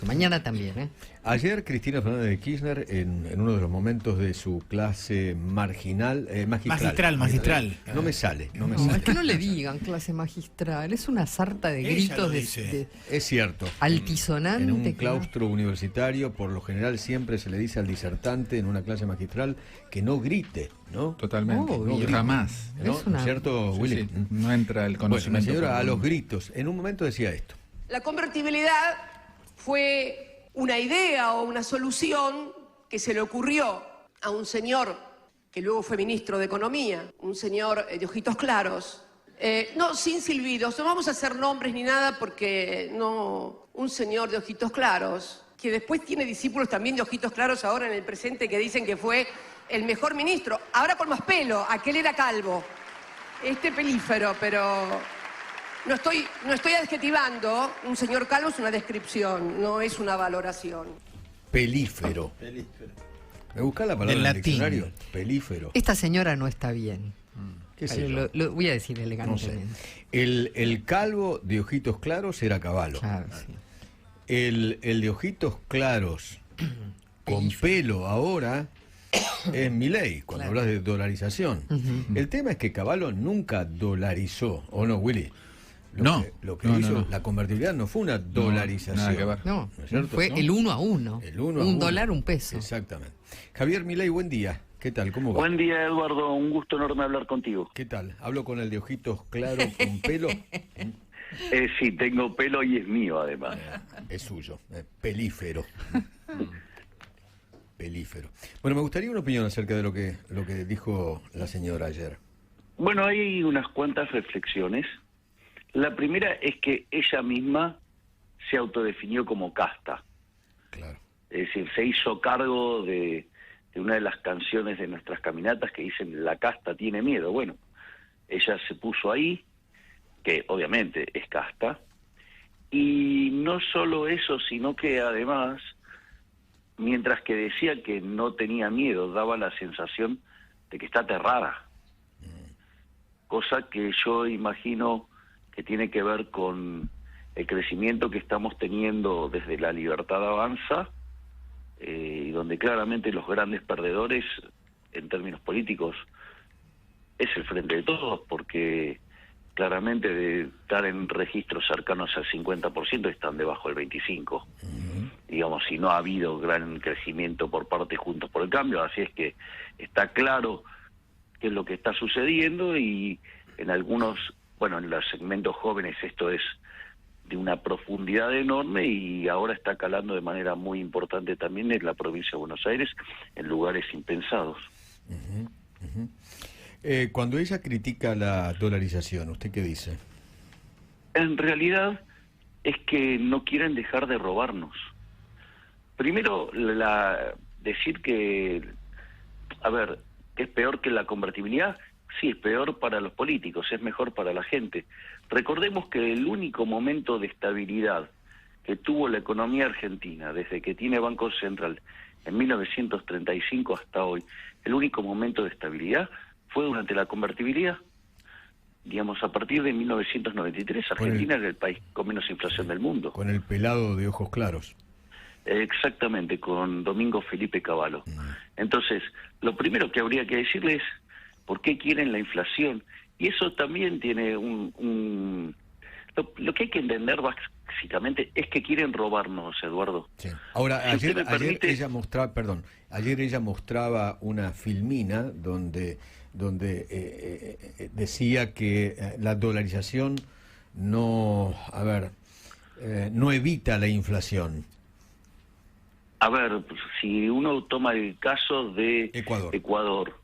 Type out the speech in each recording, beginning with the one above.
Mañana también, ¿eh? Ayer Cristina Fernández de Kirchner, en uno de los momentos de su clase magistral. No me sale. Es que no le digan clase magistral, es una sarta de gritos Es cierto. altisonante. En un claustro universitario, por lo general, siempre se le dice al disertante en una clase magistral que no grite, ¿no? Totalmente. Obvio. Jamás. ¿No? ¿No es cierto, Willy? Sí, sí. No entra el conocimiento. Bueno, la señora a los gritos. En un momento decía esto. La convertibilidad fue una idea o una solución que se le ocurrió a un señor que luego fue ministro de Economía, un señor de ojitos claros, no, sin silbidos, no vamos a hacer nombres ni nada porque no, un señor de ojitos claros, que después tiene discípulos también de ojitos claros ahora en el presente que dicen que fue el mejor ministro, ahora con más pelo, aquel era calvo, este pelífero, pero... No estoy adjetivando, un señor calvo es una descripción, no es una valoración. Pelífero. ¿Me busca la palabra en el diccionario? Pelífero. Esta señora no está bien. ¿Qué sé yo? Lo voy a decir No sé. elegantemente. El calvo de ojitos claros era Cavallo. Claro, sí. El de ojitos claros con pelo ahora es Milei, cuando hablas de dolarización. El tema es que Cavallo nunca dolarizó, ¿o no, Willy? Lo que hizo, no. la convertibilidad no fue una dolarización. Nada que ver. No, ¿No es cierto? fue ¿No? el 1 a 1. El 1 a un 1. dólar, un peso. Exactamente. Javier Milei, buen día. ¿Qué tal? ¿Cómo va? Buen día, Eduardo. Un gusto enorme hablar contigo. ¿Qué tal? Hablo con el de ojitos claros con pelo. Sí, tengo pelo y es mío, además. Es suyo. Pelífero. Pelífero. Bueno, me gustaría una opinión acerca de lo que dijo la señora ayer. Bueno, hay unas cuantas reflexiones. La primera es que ella misma se autodefinió como casta. Claro. Es decir, se hizo cargo de una de las canciones de nuestras caminatas que dicen "La casta tiene miedo". Bueno, ella se puso ahí, que obviamente es casta, y no solo eso, sino que además, mientras que decía que no tenía miedo, daba la sensación de que está aterrada. Cosa que yo imagino que tiene que ver con el crecimiento que estamos teniendo desde La Libertad Avanza, y donde claramente los grandes perdedores, en términos políticos, es el Frente de Todos, porque claramente de estar en registros cercanos al 50% están debajo del 25%. Digamos, si no ha habido gran crecimiento por parte Juntos por el Cambio, así es que está claro qué es lo que está sucediendo, y en algunos, bueno, en los segmentos jóvenes esto es de una profundidad enorme, y ahora está calando de manera muy importante también en la provincia de Buenos Aires, en lugares impensados. Cuando ella critica la dolarización, ¿usted qué dice? En realidad es que no quieren dejar de robarnos. Primero, decir que, a ver, es peor que la convertibilidad. Sí, es peor para los políticos, es mejor para la gente. Recordemos que el único momento de estabilidad que tuvo la economía argentina desde que tiene Banco Central en 1935 hasta hoy, el único momento de estabilidad fue durante la convertibilidad. Digamos, a partir de 1993, Argentina era el país con menos inflación del mundo. Con el pelado de ojos claros. Exactamente, con Domingo Felipe Cavallo. Entonces, lo primero que habría que decirles es por qué quieren la inflación. Y eso también tiene lo que hay que entender básicamente es que quieren robarnos, Eduardo. Sí. Ahora, Si ayer permite... ayer ella mostraba una filmina donde decía que la dolarización no evita la inflación. A ver, pues, si uno toma el caso de Ecuador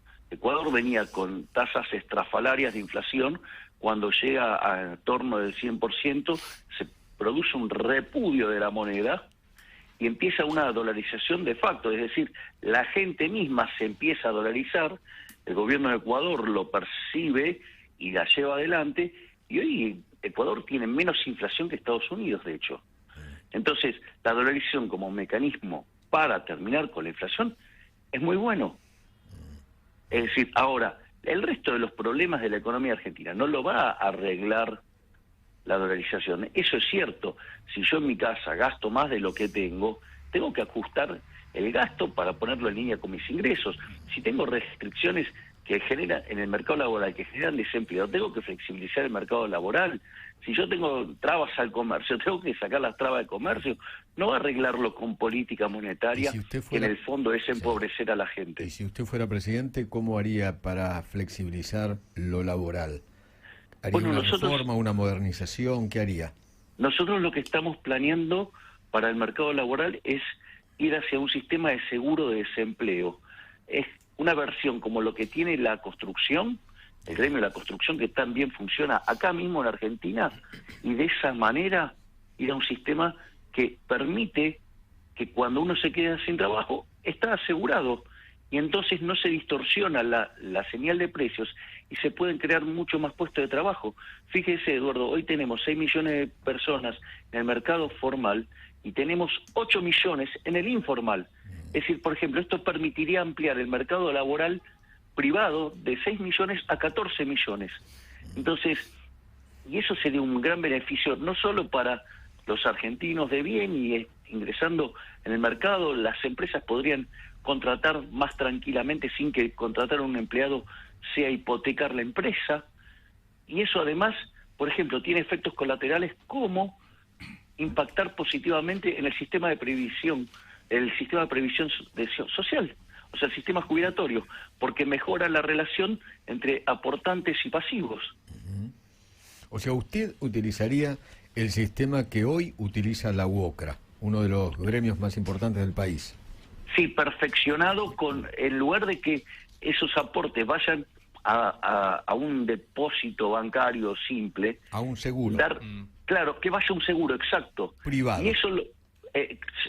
venía con tasas estrafalarias de inflación. Cuando llega a torno del 100%, se produce un repudio de la moneda y empieza una dolarización de facto, es decir, la gente misma se empieza a dolarizar, el gobierno de Ecuador lo percibe y la lleva adelante, y hoy Ecuador tiene menos inflación que Estados Unidos, de hecho. Entonces, la dolarización como mecanismo para terminar con la inflación es muy bueno. Es decir, ahora, el resto de los problemas de la economía argentina no lo va a arreglar la dolarización. Eso es cierto. Si yo en mi casa gasto más de lo que tengo que ajustar el gasto para ponerlo en línea con mis ingresos. Si tengo restricciones que generan en el mercado laboral, que generan desempleo, tengo que flexibilizar el mercado laboral. Si yo tengo trabas al comercio, tengo que sacar las trabas de comercio, no arreglarlo con política monetaria, que en el fondo es empobrecer a la gente. Y si usted fuera presidente, ¿cómo haría para flexibilizar lo laboral? ¿Haría una reforma, una modernización? ¿Qué haría? Nosotros lo que estamos planeando para el mercado laboral es ir hacia un sistema de seguro de desempleo. Es una versión como lo que tiene la construcción, el gremio de la construcción, que también funciona acá mismo en Argentina, y de esa manera ir a un sistema que permite que cuando uno se queda sin trabajo, está asegurado, y entonces no se distorsiona la señal de precios y se pueden crear mucho más puestos de trabajo. Fíjese, Eduardo, hoy tenemos 6 millones de personas en el mercado formal y tenemos 8 millones en el informal. Es decir, por ejemplo, esto permitiría ampliar el mercado laboral privado de 6 millones a 14 millones. Entonces, y eso sería un gran beneficio no solo para los argentinos de bien y ingresando en el mercado, las empresas podrían contratar más tranquilamente sin que contratar a un empleado sea hipotecar la empresa, y eso además, por ejemplo, tiene efectos colaterales como impactar positivamente en el sistema de previsión, social, o sea, el sistema jubilatorio, porque mejora la relación entre aportantes y pasivos. O sea, usted utilizaría el sistema que hoy utiliza la UOCRA, uno de los gremios más importantes del país. Sí, perfeccionado en lugar de que esos aportes vayan a un depósito bancario simple. A un seguro. Claro, que vaya un seguro, exacto. Privado. Y eso,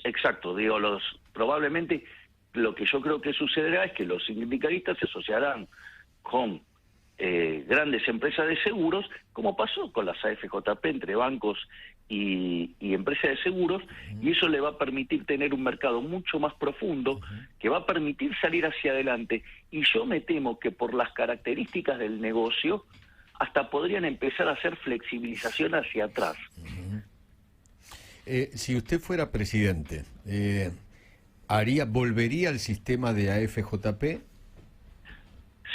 exacto, digo, probablemente lo que yo creo que sucederá es que los sindicalistas se asociarán con grandes empresas de seguros, como pasó con las AFJP entre bancos y empresas de seguros, y eso le va a permitir tener un mercado mucho más profundo, que va a permitir salir hacia adelante, y yo me temo que por las características del negocio, hasta podrían empezar a hacer flexibilización hacia atrás. Si usted fuera presidente, ¿volvería al sistema de AFJP?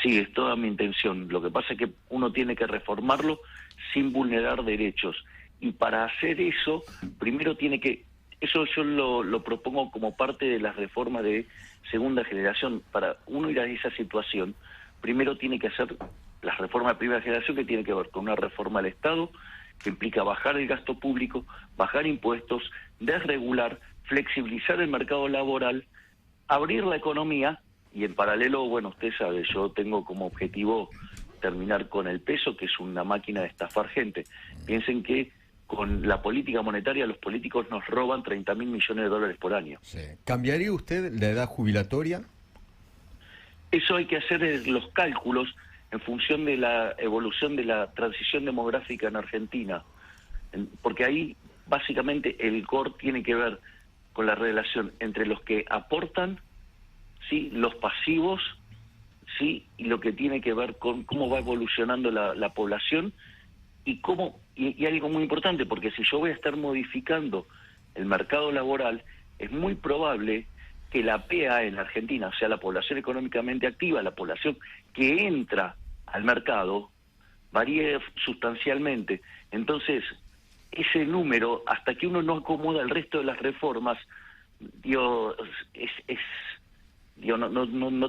Sí, es toda mi intención. Lo que pasa es que uno tiene que reformarlo sin vulnerar derechos. Y para hacer eso, primero tiene que... Eso yo lo propongo como parte de las reformas de segunda generación. Para uno ir a esa situación, primero tiene que hacer las reformas de primera generación, que tiene que ver con una reforma al Estado, que implica bajar el gasto público, bajar impuestos, desregular, flexibilizar el mercado laboral, abrir la economía. Y en paralelo, bueno, usted sabe, yo tengo como objetivo terminar con el peso, que es una máquina de estafar gente. Piensen que con la política monetaria los políticos nos roban 30.000 millones de dólares por año. Sí. ¿Cambiaría usted la edad jubilatoria? Eso hay que hacer los cálculos en función de la evolución de la transición demográfica en Argentina. Porque ahí, básicamente, el core tiene que ver con la relación entre los que aportan, sí, los pasivos, sí, y lo que tiene que ver con cómo va evolucionando la población y cómo, y algo muy importante, porque si yo voy a estar modificando el mercado laboral, es muy probable que la PA en Argentina, o sea, la población económicamente activa, la población que entra al mercado, varíe sustancialmente. Entonces, ese número, hasta que uno no acomoda el resto de las reformas, no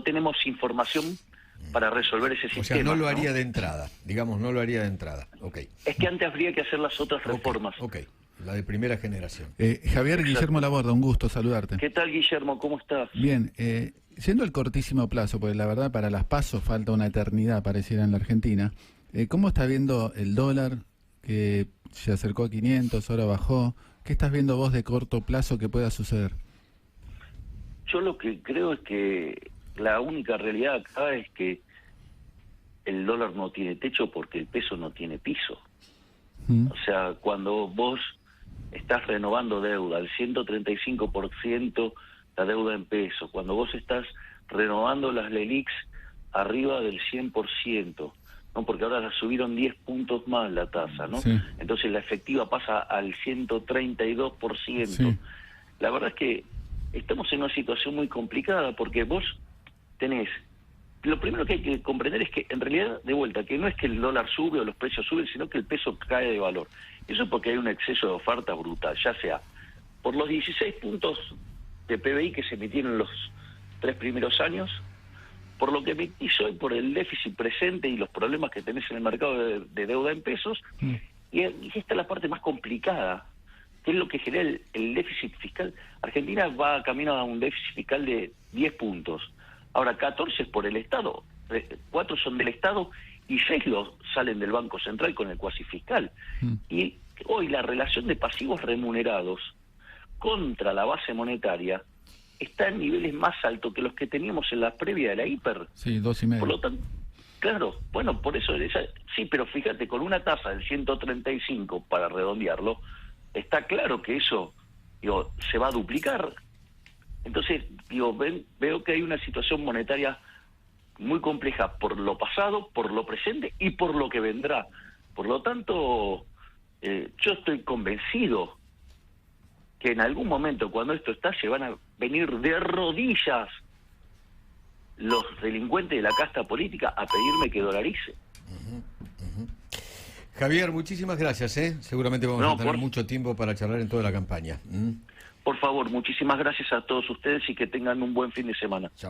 tenemos información para resolver ese sistema. O sea, no lo haría de entrada, digamos, no lo haría de entrada. Okay. Es que antes habría que hacer las otras reformas. Ok, la de primera generación. Javier, Exacto. Guillermo Laborda, un gusto saludarte. ¿Qué tal, Guillermo? ¿Cómo estás? Bien, siendo el cortísimo plazo, porque la verdad para las PASO falta una eternidad, pareciera, en la Argentina, ¿cómo estás viendo el dólar, que se acercó a 500, ahora bajó? ¿Qué estás viendo vos de corto plazo que pueda suceder? Yo lo que creo es que la única realidad acá es que el dólar no tiene techo porque el peso no tiene piso. O sea, cuando vos estás renovando deuda al 135% la deuda en pesos, cuando vos estás renovando las LELIQs arriba del 100%, ¿no? Porque ahora la subieron 10 puntos más la tasa, ¿no? Sí. Entonces la efectiva pasa al 132%. Sí. La verdad es que estamos en una situación muy complicada porque vos tenés... Lo primero que hay que comprender es que, en realidad, de vuelta, que no es que el dólar sube o los precios suben, sino que el peso cae de valor. Eso es porque hay un exceso de oferta brutal, ya sea por los 16 puntos de PBI que se emitieron en los 3 primeros años, por lo que emitís hoy, por el déficit presente y los problemas que tenés en el mercado de deuda en pesos, y esta es la parte más complicada, que es lo que genera el déficit fiscal. Argentina va camino a un déficit fiscal de 10 puntos. Ahora, 14 es por el Estado, 4 son del Estado y 6 salen del Banco Central con el cuasi fiscal. Y hoy la relación de pasivos remunerados contra la base monetaria está en niveles más altos que los que teníamos en la previa de la hiper. Sí, 2,5. Por lo tanto, claro, bueno, por eso, sí, pero fíjate, con una tasa del 135, para redondearlo, está claro que eso, digo, se va a duplicar. Entonces, digo, veo que hay una situación monetaria muy compleja por lo pasado, por lo presente y por lo que vendrá. Por lo tanto, yo estoy convencido que en algún momento, cuando esto estalle, van a venir de rodillas los delincuentes de la casta política a pedirme que dolarice. Javier, muchísimas gracias, ¿eh? Seguramente vamos a tener mucho tiempo para charlar en toda la campaña. Por favor, muchísimas gracias a todos ustedes y que tengan un buen fin de semana. Chao.